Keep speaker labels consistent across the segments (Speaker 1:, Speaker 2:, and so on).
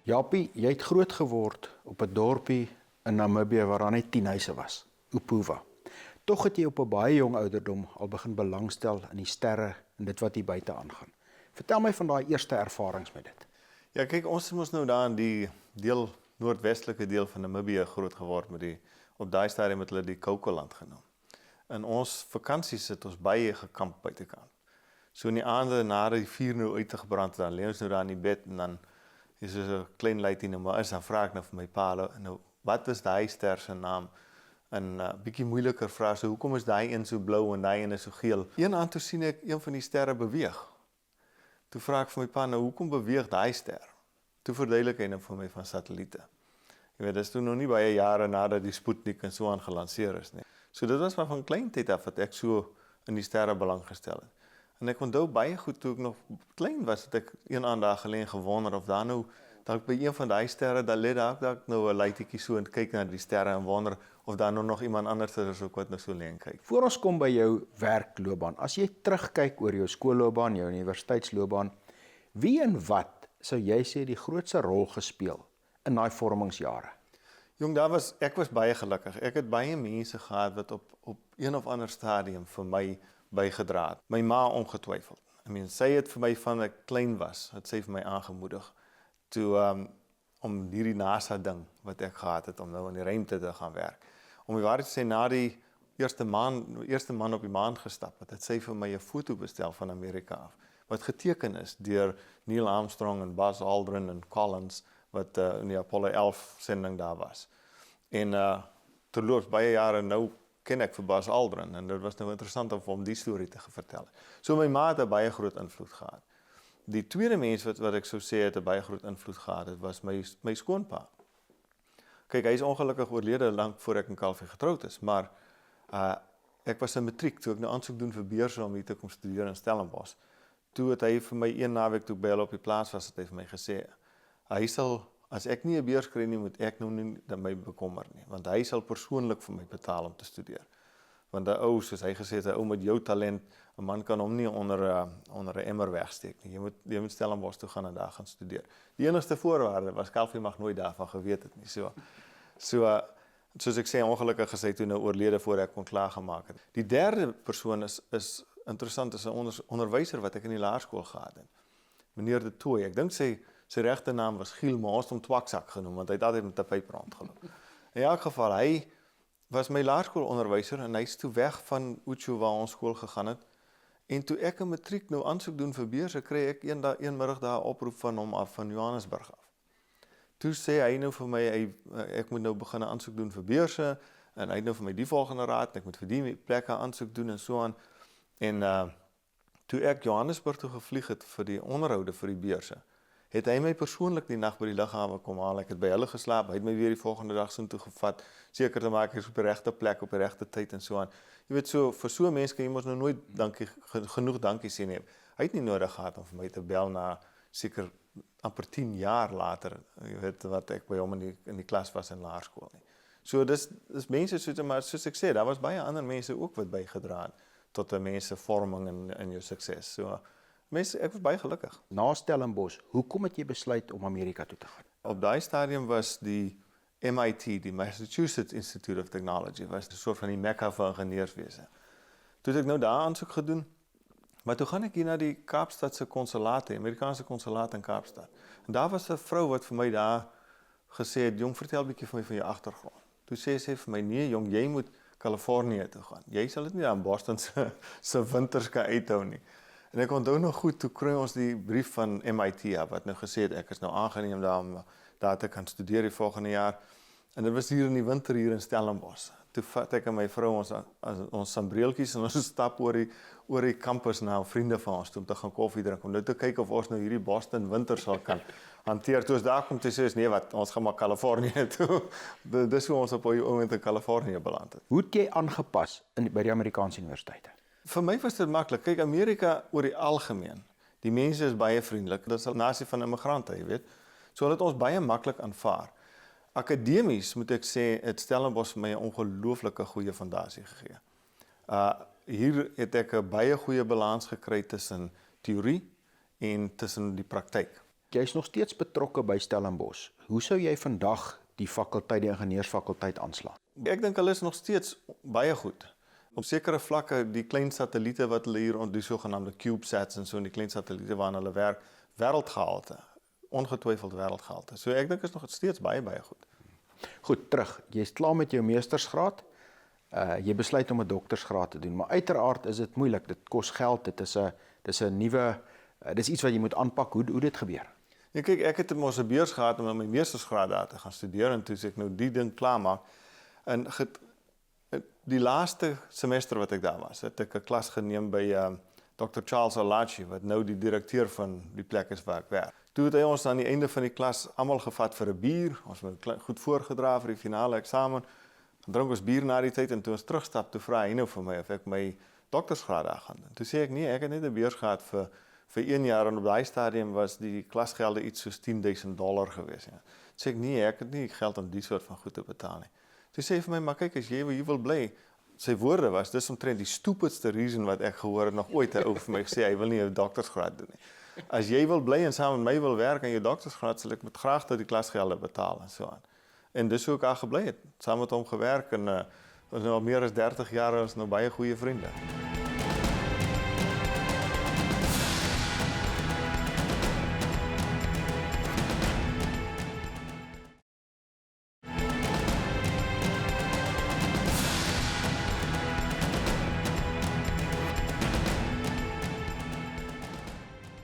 Speaker 1: Japie, jy het groot geword op 'n dorpie in Namibië waar daar net 10 huise was, Uphuva. Tog het jy op 'n baie jong ouderdom al begin belangstel in die sterre en dit wat hier buite aangaan. Vertel my van daai eerste ervarings met dit.
Speaker 2: Ja, kyk, ons moes nou daar in die noordwestelike deel van Namibië groot geword met op daai stadium het hulle die Kokoland genoem. In ons vakansies het ons baie gekamp buitekant. So in die aande na die vuur nou uitgebrand, dan lê ons nou daar in die bed en dan is er 'n klein lightie nou maar is, dan vra ek nou vir my pa, nou, wat is daai ster se naam? En bietjie moeiliker vra, so hoekom is daai een so blou en daai een is so geel? Een aand toe sien ek een van die sterre beweeg. Toe vra ek vir my pa, nou hoekom beweeg daai ster? Toe verduidelik hy nou vir my van satelliete. Jy weet, dis toe nog nie baie jare nadat die Sputnik en so aan gelanseer is nie. So dit was maar van klein tyd af wat ek so in die sterre belang gestel het. En ek onthou baie goed toe ek nog klein was, het ek een aand daar gelê en gewonder of daar nou, dalk by een van daai sterre, daar lê daar nou 'n ligtetjie so en kyk na die sterre en wonder of daar nou nog iemand anders is ook wat nou so lê en kyk.
Speaker 1: Voor ons kom by jou werkloopbaan, as jy terugkyk oor jou skoolloopbaan, jou universiteitsloopbaan, wie en wat sou jy sê die grootste rol gespeel in daai vormingsjare?
Speaker 2: Jong, ek was baie gelukkig. Ek het baie mense gehad wat op een of ander stadium vir my bygedra het. My ma ongetwyfeld. Sy het vir my van ek klein was, het sy vir my aangemoedig toe om hierdie NASA ding wat ek gehad het om nou in die ruimte te gaan werk. Om die waarheid te sê, na die eerste man op die maan gestap het sy vir my 'n foto bestel van Amerika af wat geteken is deur Neil Armstrong en Buzz Aldrin en Collins wat in die Apollo 11 sending daar was. En terloops baie jare nou ken ek vir Buzz Aldrin en dit was nou interessant om vir hom die storie te vertel. So my ma het 'n baie groot invloed gehad. Die tweede mens wat ek sou sê het 'n baie groot invloed gehad het, was my skoonpa. Kyk, hy is ongelukkig oorlede lank voor ek en Kalfie getroud is, maar ek was in matriek toe ek nou aansoek doen vir beurse om hier te kom studeer in Stellenbosch. Toe het hy vir my een naweek toe by hulle op die plaas was, het hy vir my gesê, hy sal, as ek nie 'n beurs kry nie, moet ek nou nie my bekommer nie, want hy sal persoonlik vir my betaal om te studeer. Want 'n ou, soos hy gesê het, 'n ou met jou talent, 'n man kan hom nie onder 'n emmer wegsteek nie. Jy moet Stellenbosch toe gaan en daar gaan studeer. Die enigste voorwaarde was Kalfie mag nooit daarvan geweet het nie. Soos ek sê, ongelukkig gesê toe nou oorlede voor ek kon klaargemaak het. Die derde persoon is interessant, is 'n onderwyser wat ek in die laerskool gehad het. Meneer De Tooy, ek dink sy regte naam was Giel, maar ons het hom Twaksak genoem, want hy het altyd met 'n pyp rondgeloop. In elk geval, hy was my laerskoolonderwyser en hy's toe weg van Uchu waar ons skool gegaan het. En toe ek in matriek nou aansoek doen vir beurse, kry ek een middag daar 'n oproep van hom af van Johannesburg af. Toe sê hy nou vir my, ek moet nou begin aansoek doen vir beurse en hy het nou vir my die volgende raad en ek moet vir die plekke aansoek doen en so aan. En toe ek Johannesburg toe gevlieg het vir die onderhoude vir die beurse, het hy my persoonlik die nag by die lughawe kom haal. Ek het by hulle geslaap, hy het my weer die volgende dag so toe gevat, seker te maak ek is op die regte plek, op die regte tyd en so aan. Jy weet, vir so 'n mens kan jy mos nou nooit genoeg dankie sê nie. Hy het nie nodig gehad om vir my te bel na seker amper 10 jaar later, jy weet, wat ek by hom in die klas was in laerskool nie. So dis mense, maar soos ek sê, daar was baie ander mense ook wat bygedra het tot 'n mens se vorming en jou sukses. So ek was baie gelukkig.
Speaker 1: Na Stellenbosch, hoekom het jy besluit om Amerika toe te gaan?
Speaker 2: Op daai stadium was die MIT, die Massachusetts Institute of Technology, was 'n soort van die mekka van ingenieurswese. Toe het ek nou daar aansoek gedoen, maar toe gaan ek hier na die Kaapstadse konsulaat, die Amerikaanse konsulaat in Kaapstad. En daar was 'n vrou wat vir my daar gesê het, jong, vertel 'n bietjie vir my van jou agtergrond. Toe sê sy vir my, nee jong, jy moet Kalifornië toe gaan. Jy sal dit nie aan Boston se winters kan uithou nie. En ek onthou nog goed, toe kry ons die brief van MIT wat nou gesê het, ek is nou aangeneem daar te kan studeer die volgende jaar. En dit was hier in die winter hier in Stellenbosch. Toe vat ek en my vrou ons sambreeltjies en ons stap oor die campus na vriende van ons toe om te gaan koffie drink, om nou te kyk of ons nou hierdie Boston winter sal kan hanteer. Toe ons daar kom, toe sê ons, nee wat, ons gaan maar Kalifornië toe. Dis hoe ons op die oomblik in Kalifornië beland het.
Speaker 1: Hoe het jy aangepas by die Amerikaanse universiteite?
Speaker 2: Vir my was dit maklik. Kyk, Amerika oor die algemeen, die mense is baie vriendelik. Dit is 'n nasie van immigrante, jy weet. So hulle het ons baie maklik aanvaar. Akademies, moet ek sê, het Stellenbosch vir my 'n ongelooflike goeie fondasie gegee. Hier het ek 'n baie goeie balans gekry tussen teorie en tussen die praktyk.
Speaker 1: Jy is nog steeds betrokke by Stellenbosch. Hoe sou jy vandag die fakulteit, die ingenieursfakulteit aanslaan?
Speaker 2: Ek dink hulle is nog steeds baie goed. Op sekere vlakke, die klein satelliete wat hulle hier, die sogenaamde CubeSats en so, die klein satelliete waaraan hulle werk, wêreldgehalte, ongetwyfeld wêreldgehalte. So ek dink is nog steeds baie goed.
Speaker 1: Goed, terug. Jy is klaar met jou meestersgraad. Jy besluit om 'n doktorsgraad te doen, maar uiteraard is dit moeilik. Dit kos geld. Dit is 'n nuwe dis iets wat jy moet aanpak. Hoe dit gebeur?
Speaker 2: Ja, kyk, ek het mos 'n beurs gehad om my meestersgraad daar te gaan studeer en toe ek nou die ding klaarmaak. En die laaste semester wat ek daar was, het ek 'n klas geneem by Dr. Charles Alachi, wat nou die direkteur van die plek is waar ek werk. Toe het hy ons aan die einde van die klas almal gevat vir 'n bier. Ons het goed voorgedra vir die finale eksamen. Drink ons bier na die tyd en toe ons terugstap, toe vra hy nou vir my of ek my doktorsgraad daar gaan doen. Toe sê ek nee, ek het net 'n beurs gehad vir 1 jaar en op daai stadium was die klasgelde iets soos $10,000 gewees. Ja. Toe sê ek nee, ek het nie geld om die soort van goed te betaal nie. Toe sê hy vir my, maar kyk, as jy hier wil bly, sy woorde was, dis omtrent die stupidste reason wat ek gehoor het nog ooit ou vir my gesê, hy wil nie 'n doktorsgraad doen nie. As jy wil bly en saam met my wil werk aan jou doktorsgraad, sal ek met graag tot die klasgelde betaal en so aan. En dis hoe ek daar gebly het, saam met hom gewerk en ons nou al meer as 30 jaar, ons nou baie goeie vriende.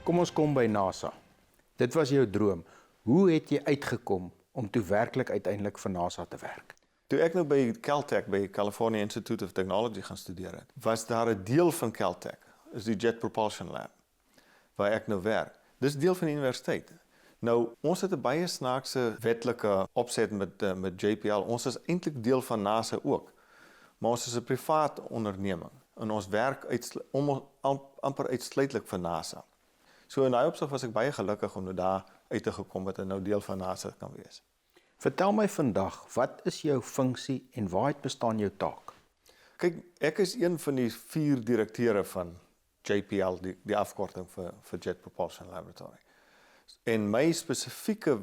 Speaker 1: Kom ons kom by NASA. Dit was jou droom. Hoe het jy uitgekom om toe werklik uiteindelik vir NASA te werk?
Speaker 2: Toe ek nou by Caltech, by California Institute of Technology gaan studeer het, was daar 'n deel van Caltech, is die Jet Propulsion Lab, waar ek nou werk. Dis deel van die universiteit. Nou, ons het 'n baie snaakse wetlike opset met JPL. Ons is eintlik deel van NASA ook. Maar ons is 'n privaat onderneming en ons werk amper uitsluitlik vir NASA. So in daai opsig was ek baie gelukkig om nou daar uit te gekom het en nou deel van NASA kan wees.
Speaker 1: Vertel my vandag, wat is jou funksie en waaruit bestaan jou taak?
Speaker 2: Kyk, ek is een van die 4 direkteure van JPL, die afkorting vir Jet Propulsion Laboratory. En my spesifieke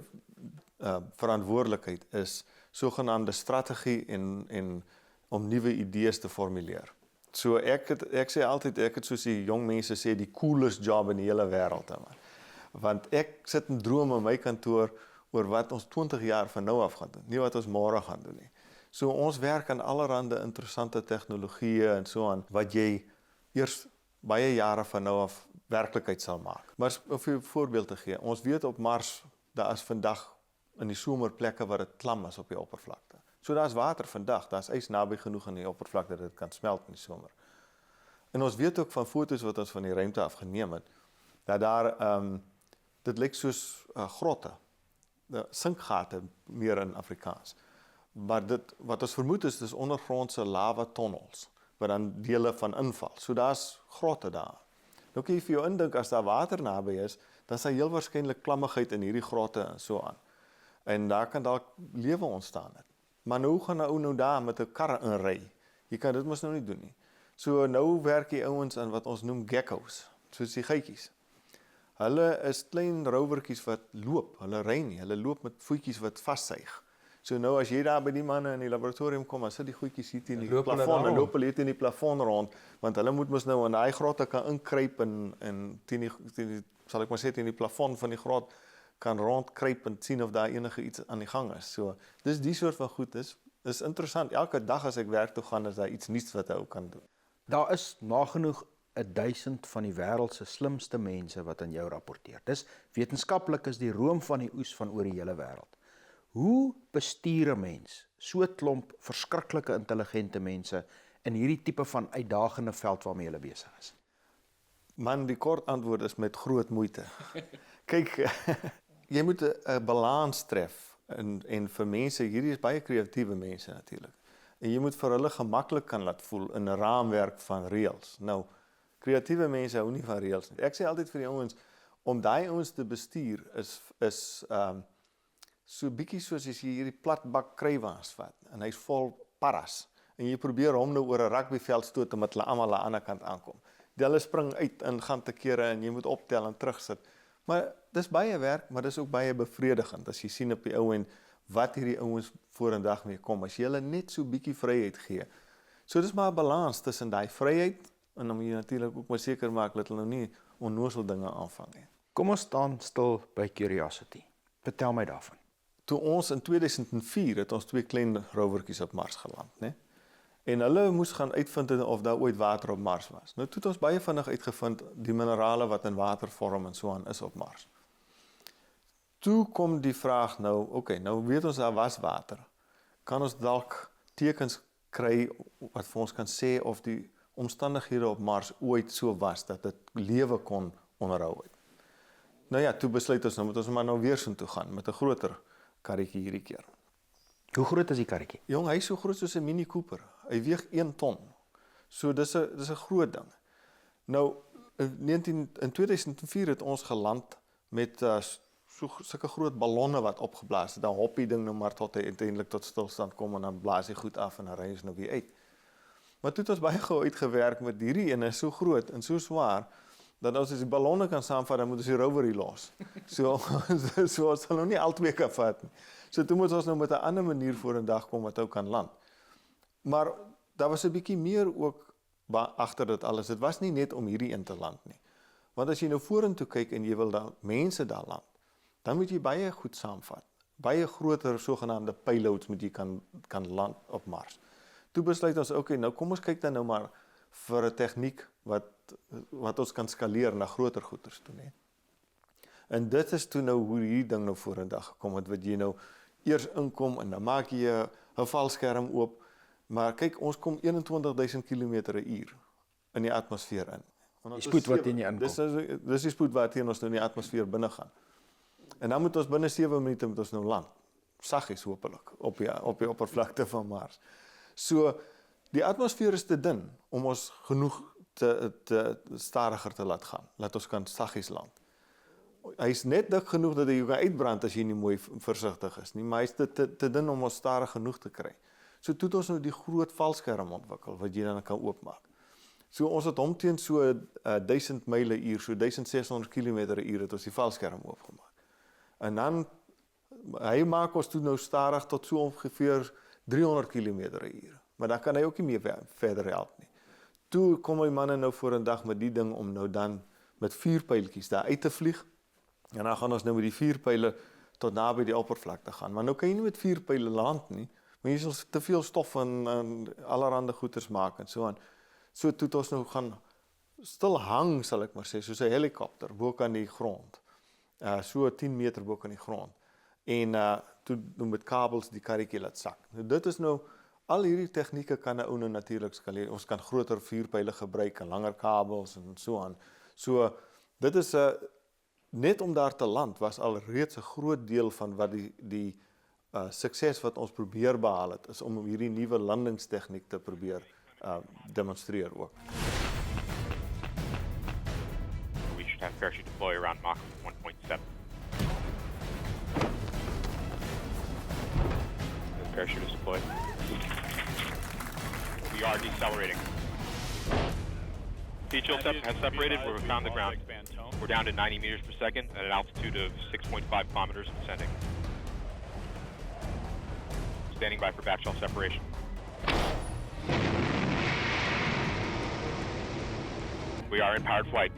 Speaker 2: verantwoordelikheid is sogenaamde strategie en om nuwe idees te formuleer. So ek sê altyd, ek het soos die jong mense sê, die coolest job in die hele wêreld. Want ek sit en droom in my kantoor oor wat ons 20 jaar van nou af gaan doen, nie wat ons môre gaan doen nie. So ons werk aan allerhande interessante tegnologieë en so aan, wat jy eers baie jare van nou af werklikheid sal maak. Maar om vir 'n voorbeeld te gee, ons weet op Mars, daar is vandag in die somer plekke waar dit klam is op die oppervlakte. So daar's water vandag, daar's ys naby genoeg aan die oppervlakte dat dit kan smelt in die somer. En ons weet ook van foto's wat ons van die ruimte af geneem het, dat daar dit lyk soos grotte, sinkgate meer in Afrikaans. Maar wat ons vermoed is, dis ondergrondse lava tunnels wat dan dele van inval. So daar's grotte daar. Nou kan jy vir jou indink, as daar water naby is, dan sal heel waarskynlik klammigheid in hierdie grotte en so aan. En daar kan dalk lewe ontstaan het. Maar nou gaan 'n ou nou daar met 'n kar inry. Jy kan dit mos nou nie doen nie. So nou werk die ouens aan wat ons noem geckos, soos die geitjies. Hulle is klein rowertjies wat loop, hulle ry nie, hulle loop met voetjies wat vassuig. So nou as jy daar by die manne in die laboratorium kom, dan sit die goedjies hier teen die plafon en loop hulle teen die plafon rond, want hulle moet mos nou in daai grotte kan inkruip en teen die sal ek maar sê teen die plafon van die grot kan rondkruip en sien of daar enige iets aan die gang is. So dis die soort van goed is interessant. Elke dag as ek werk toe gaan, is daar iets nuuts wat ek kan doen.
Speaker 1: Daar is nagenoeg 1000 van die wêreld se slimste mense wat aan jou rapporteer. Dis wetenskaplik is die room van die oes van oor die hele wêreld. Hoe bestuur 'n mens so 'n klomp verskriklike intelligente mense in hierdie tipe van uitdagende veld waarmee hulle besig is?
Speaker 2: Man, die kort antwoord is met groot moeite. Kyk, jy moet 'n balans tref en vir mense, hierdie is baie kreatiewe mense natuurlik. En jy moet vir hulle gemaklik kan laat voel in 'n raamwerk van reëls. Nou, kreatiewe mense hou nie van reëls nie. Ek sê altyd vir die ouens, om daai ouens te bestuur is so bietjie soos as jy hierdie platbak kruiwaans vat en hy's vol paras en jy probeer hom nou oor 'n rugbyveld stoot omdat hulle almal aan die ander kant aankom. Hulle spring uit en gaan te kere en jy moet optel en terugsit. Maar dis baie werk, maar dis ook baie bevredigend as jy sien op die ou en wat hierdie ouens vorendag mee kom, as jy hulle net so bietjie vryheid gee. So dis maar 'n balans tussen daai vryheid en dan moet jy natuurlik ook maar seker maak dat hulle nou nie onnoosel dinge aanvang nie.
Speaker 1: Kom ons staan stil by Curiosity. Vertel my daarvan.
Speaker 2: Toe ons in 2004 het ons 2 klein rovertjies op Mars geland, né? En hulle moes gaan uitvind of daar ooit water op Mars was. Nou toe het ons baie vinnig uitgevind die minerale wat in watervorm en so aan is op Mars. Toe kom die vraag nou, okay, nou weet ons daar was water. Kan ons dalk tekens kry wat vir ons kan sê of die omstandighede op Mars ooit so was dat dit lewe kon onderhou het. Nou ja, toe besluit ons nou moet ons maar nou weer soontoe gaan met 'n groter karretjie hierdie keer.
Speaker 1: Hoe groot is die karretjie?
Speaker 2: Jong, hy is so groot soos 'n Mini Cooper. Hy weeg 1 ton. So dis 'n groot ding. Nou in 2004 het ons geland met sulke groot ballonne wat opgeblaas het. Dan hop die ding nou maar tot hy uiteindelik tot stilstand kom en dan blaas hy goed af en dan ry ons nou weer uit. Maar toe het ons baie gou uitgewerk met hierdie ene so groot en so swaar dat as die ballonne kan saamvat, dan moet ons die rover hier los. So ons sal nou nie albei kan vat nie. So toe moet ons nou met 'n ander manier vorendag kom wat ou kan land. Maar daar was 'n bietjie meer ook agter dit alles. Dit was nie net om hierdie een te land nie. Want as jy nou vorentoe kyk en jy wil daar mense daar land, dan moet jy baie goed saamvat. Baie groter sogenaamde payloads moet jy kan land op Mars. Toe besluit ons, okay, nou kom ons kyk dan nou maar vir 'n tegniek wat ons kan skaleer na groter goeders toe, né? En dit is toe nou hoe hierdie ding nou vorendag gekom het, wat jy nou eers inkom en dan maak jy 'n valskerm oop, maar kyk, ons kom 21.000 km/h in die atmosfeer in.
Speaker 1: Die spoed wat in jy inkom.
Speaker 2: Dis die spoed wat ons nou in die atmosfeer binne gaan. En dan moet ons binne 7 minute moet ons nou land. Saggies hopelik op die oppervlakte van Mars. So die atmosfeer is te dun om ons genoeg te stadiger te laat gaan. Laat ons kan saggies land. Hy is net dik genoeg dat hy jou kan uitbrand as jy nie mooi versigtig is nie, maar hy is te dun om ons stadig genoeg te kry. So toe het ons nou die groot valskerm ontwikkel wat jy dan kan oopmaak. So ons het hom teen so 1000 myle/uur, so 1600 km/h het ons die valskerm oopgemaak. En dan hy maak ons toe nou stadig tot so ongeveer 300 km/h. Maar dan kan hy ook nie meer verder help nie. Toe kom my manne nou vorendag met die ding om nou dan met vuurpyltjies daar uit te vlieg. En dan gaan ons nou met die vuurpyle tot naby die oppervlakte gaan. Maar nou kan jy nie met vuurpyle land nie, maar jy sal te veel stof en allerhande goeders maak en so aan. So toe het ons nou gaan stil hang, sal ek maar sê, soos 'n helikopter bo kan die grond. So 10 meter bo kan die grond. En toe met kabels die karretjie laat sak. Nou dit is nou al hierdie tegnieke kan 'n ou nou natuurlik skaleer. Ons kan groter vuurpyle gebruik en langer kabels en so aan. So dit is net om daar te land was al reeds 'n groot deel van wat die sukses wat ons probeer behaal het, is om hierdie nuwe landingstegniek te probeer demonstreer ook.
Speaker 3: We should have parachute deploy around Mach 1.7. The parachute is deployed. We are decelerating. T-chill has separated. We're found the ground. We're down to 90 meters per second at an altitude of 6.5 kilometers descending. Standing by for backshell separation. We are in powered flight.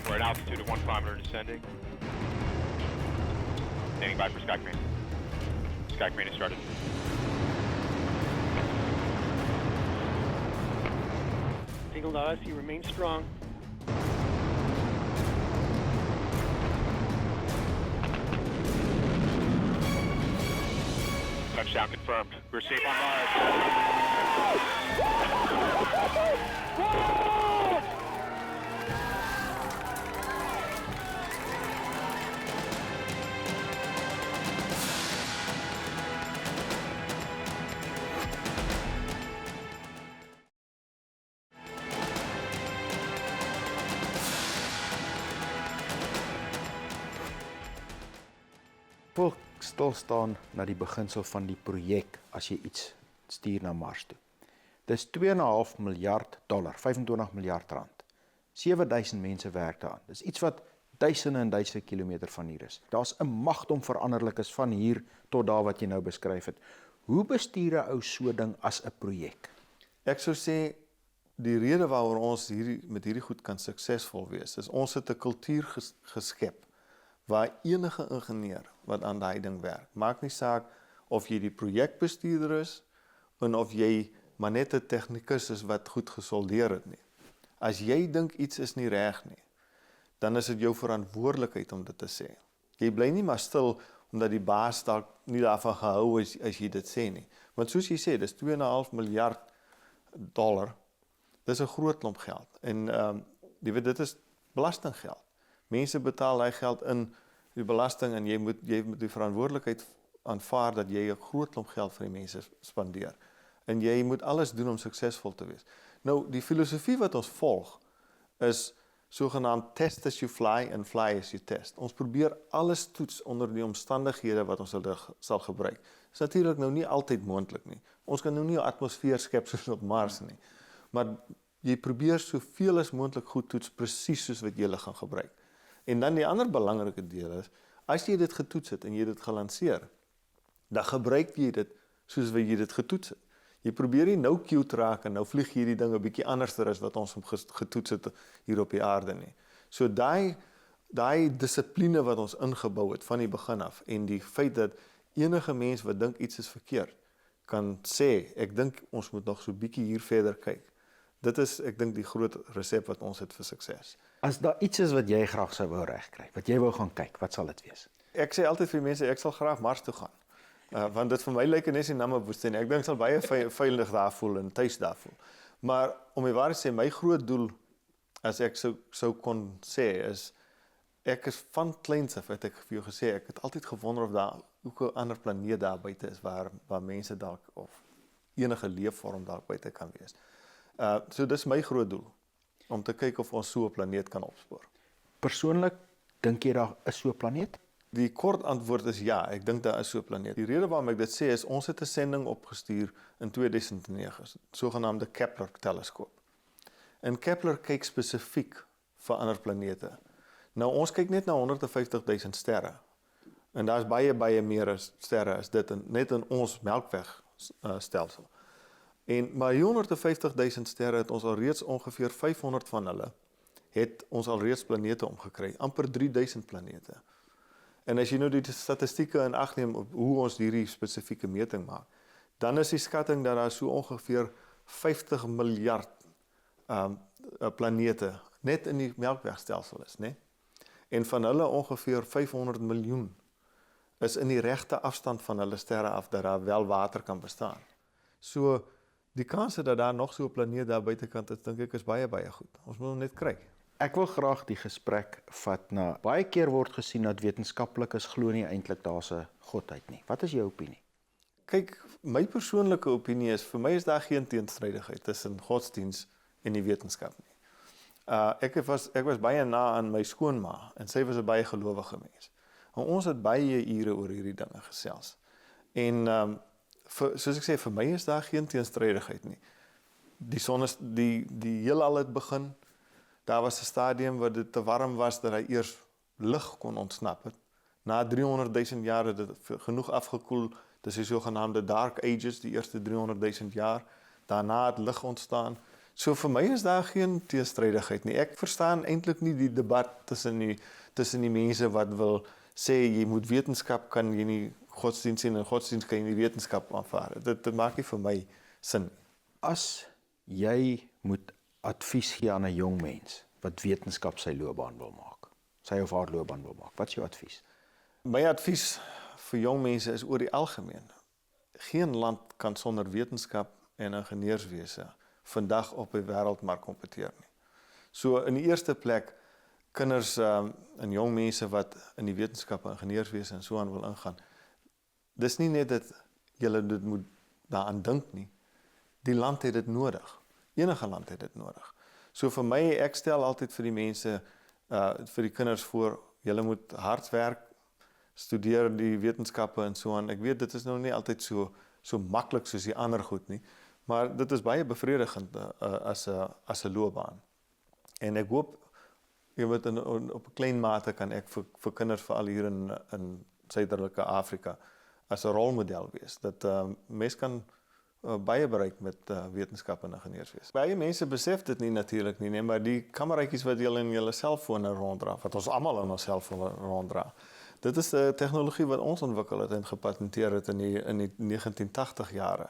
Speaker 3: We're at an altitude of 1 kilometer descending. Standing by for Skycrane. Skycrane has started.
Speaker 4: Signal to us, you remain strong.
Speaker 3: Touchdown confirmed. We're safe on Mars.
Speaker 1: Wil stil staan na die beginsel van die projek as jy iets stuur na Mars toe. Dis 2,5 miljard dollar, 25 miljard rand. 7000 mense werk daaraan. Dis iets wat duisende en duisende kilometer van hier is. Daar's 'n magdom veranderlik is van hier tot daar wat jy nou beskryf het. Hoe bestuur 'n ou so ding as 'n projek?
Speaker 2: Ek sou sê die rede waaroor ons met hierdie goed kan suksesvol wees, is ons het 'n kultuur geskep waar enige ingenieur wat aan daai ding werk, maak nie saak of jy die projekbestuurder is en of jy maar net 'n tegnikus is wat goed gesoldeer het nie. As jy dink iets is nie reg nie, dan is dit jou verantwoordelikheid om dit te sê. Jy bly nie maar stil omdat die baas dalk nie daarvan gehou is as jy dit sê nie. Want soos jy sê, dis 2,5 miljard dollar. Dis 'n groot klomp geld. En jy weet, dit is belastinggeld. Mense betaal daai geld in die belasting en jy moet die verantwoordelikheid aanvaar dat jy 'n groot klomp geld vir die mense spandeer. En jy moet alles doen om suksesvol te wees. Nou, die filosofie wat ons volg is sogenaamd test as you fly en fly as you test. Ons probeer alles toets onder die omstandighede wat ons sal gebruik. Dit is natuurlik nou nie altyd moontlik nie. Ons kan nou nie 'n atmosfeer skep soos op Mars nie. Maar jy probeer soveel as moontlik goed toets presies soos wat jy gaan gebruik. En dan die ander belangrike deel is, as jy dit getoets het en jy dit gelanseer, dan gebruik jy dit soos wat jy dit getoets het. Jy probeer nie nou cute raak en nou vlieg hierdie ding 'n bietjie anderster as wat ons hom getoets het hier op die aarde nie. So daai dissipline wat ons ingebou het van die begin af en die feit dat enige mens wat dink iets is verkeerd kan sê, ek dink ons moet nog so bietjie hier verder kyk. Dit is, ek dink, die groot resep wat ons het vir sukses.
Speaker 1: As daar iets is wat jy graag sou wou regkry, wat jy wou gaan kyk, wat sal dit wees?
Speaker 2: Ek sê altyd vir mense, ek sal graag Mars toe gaan. Want dit vir my lyk net 'n Namibwoestyn. Ek dink sal baie veilig daar voel en tuis daar voel. Maar om die waarheid te sê, my groot doel, as ek sou kon sê, is ek is van kleins af, het ek vir jou gesê, ek het altyd gewonder of daar ook 'n ander planeet daar buite is waar mense dalk of enige leefvorm dalk buite kan wees. So dis my groot doel, om te kyk of ons so 'n planeet kan opspoor.
Speaker 1: Persoonlik, dink jy daar is so 'n planeet?
Speaker 2: Die kort antwoord is ja, ek dink daar is so 'n planeet. Die rede waarom ek dit sê is, ons het 'n sending opgestuur in 2009, sogenaamde Kepler-teleskoop. En Kepler kyk spesifiek vir ander planete. Nou, ons kyk net na 150.000 sterre. En daar's baie meer sterre as dit, net in ons Melkwegstelsel. Maar 150.000 sterre het ons al reeds ongeveer 500 van hulle, het ons al reeds planete omgekry, amper 3000 planete. En as jy nou die statistieke in ag neem op hoe ons hierdie spesifieke meting maak, dan is die skatting dat daar so ongeveer 50 miljard planete net in die Melkwegstelsel is, né? En van hulle ongeveer 500 miljoen is in die regte afstand van hulle sterre af dat daar wel water kan bestaan. So die kanse dat daar nog so 'n planeet daar buitekant is, dink ek is baie goed. Ons moet hom net kry.
Speaker 1: Ek wil graag die gesprek vat na, baie keer word gesien dat wetenskaplikes glo nie eintlik daar's 'n godheid nie. Wat is jou opinie?
Speaker 2: Kyk, my persoonlike opinie is, vir my is daar geen teenstrydigheid tussen godsdiens en die wetenskap nie. Ek was baie na aan my skoonma, en sy was 'n baie gelowige mens. En ons het baie ure oor hierdie dinge gesels. En soos ek sê, vir my is daar geen teenstrydigheid nie. Die heelal het begin. Daar was 'n stadium waar dit te warm was dat hy eers lig kon ontsnap het. Na 300.000 jaar het dit genoeg afgekoel. Dis die sogenaamde Dark Ages, die eerste 300.000 jaar. Daarna het lig ontstaan. So vir my is daar geen teenstrydigheid nie. Ek verstaan eintlik nie die debat tussen die mense wat wil sê jy moet wetenskap, kan jy nie godsdienst sien en godsdienst kan jy nie wetenskap aanvaar. Dit maak nie vir my sin.
Speaker 1: As jy moet advies gee aan 'n jong mens wat wetenskap sy loopbaan wil maak, sy of haar loopbaan wil maak, wat is jou advies?
Speaker 2: My advies vir jong mense is oor die algemeen. Geen land kan sonder wetenskap en ingenieurswese vandag op die wêreldmark kompeteer nie. So in die eerste plek, kinders en jong mense wat in die wetenskap en ingenieurswese en so aan wil ingaan, dis nie net dat julle dit moet daaraan dink nie. Die land het dit nodig. Enige land het dit nodig. So vir my, ek stel altyd vir die mense, vir die kinders voor, julle moet hard werk, studeer die wetenskappe en so aan. Ek weet dit is nou nie altyd so maklik soos die ander goed nie, Maar dit is baie bevredigend as 'n loopbaan. En ek hoop jy weet op 'n klein mate kan ek vir kinders veral hier in Suiderlike Afrika as 'n rolmodel wees dat mens kan baie bereik met wetenskap en ingenieurswese. Baie mense besef dit nie natuurlik nie, maar die kameraatjies wat julle in julle selfone ronddra, wat ons almal in ons selfone ronddra. Dit is 'n tegnologie wat ons ontwikkel het en gepatenteer het in die 1980 jare.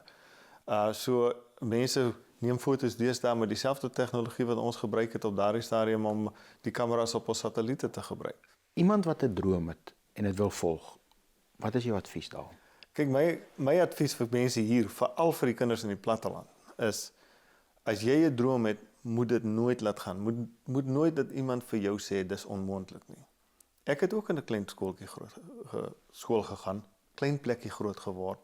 Speaker 2: So mense neem foto's deesdae met dieselfde tegnologie wat ons gebruik het op daardie stadium om die kameras op ons satelliete te gebruik.
Speaker 1: Iemand wat 'n droom het en dit wil volg, wat is jou advies daar?
Speaker 2: Kyk, my advies vir mense hier, veral vir die kinders in die platteland, is as jy 'n droom het, moet dit nooit laat gaan. Moet nooit dat iemand vir jou sê dis onmoontlik nie. Ek het ook in 'n klein skooltjie skool gegaan, klein plekkie groot geword.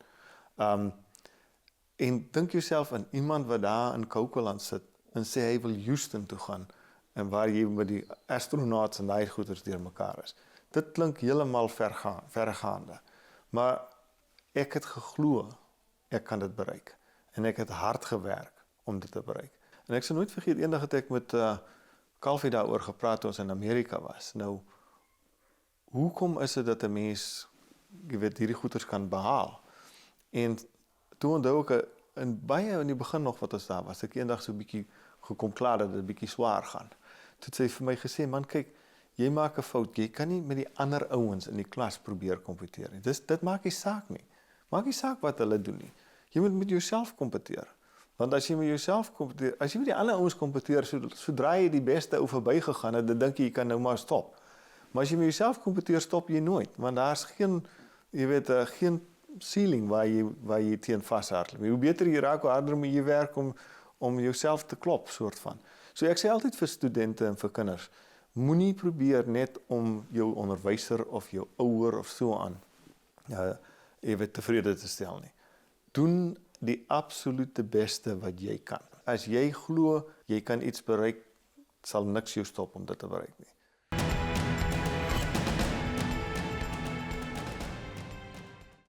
Speaker 2: En dink jouself aan iemand wat daar in Coquitlam sit en sê hy wil Houston toe gaan en waar jy met die astronauts en daai goeters deurmekaar is. Dit klink heeltemal verregaande. Maar ek het geglo ek kan dit bereik en ek het hard gewerk om dit te bereik. En ek sal nooit vergeet eendag het ek met Calvi daaroor gepraat toe ons in Amerika was. Nou hoekom is dit dat 'n mens jy weet hierdie goeters kan behaal? En toe onthou ek in die begin nog wat ons daar was, ek eendag so 'n bietjie gekom klaar dat dit 'n bietjie swaar gaan. Toe het sy vir my gesê, man kyk, jy maak 'n fout, jy kan nie met die ander ouens in die klas probeer kompeteer nie. Dit maak nie saak nie. Maak nie saak wat hulle doen nie. Jy moet met jouself kompeteer. Want as jy met jouself kompeteer, as jy met die ander ouens kompeteer, sodra jy die beste ou verbygegaan het, dan dink jy kan nou maar stop. Maar as jy met jouself kompeteer, stop jy nooit, want daar's geen jy weet geen ceiling waar jy teen vashardloop. Hoe beter jy raak, hoe harder moet jy werk om jouself te klop soort van. So ek sê altyd vir studente en vir kinders, moenie probeer net om jou onderwyser of jou ouer of so aan jy weet tevrede te stel nie. Doen die absolute beste wat jy kan. As jy glo jy kan iets bereik, sal niks jou stop om dit te bereik nie.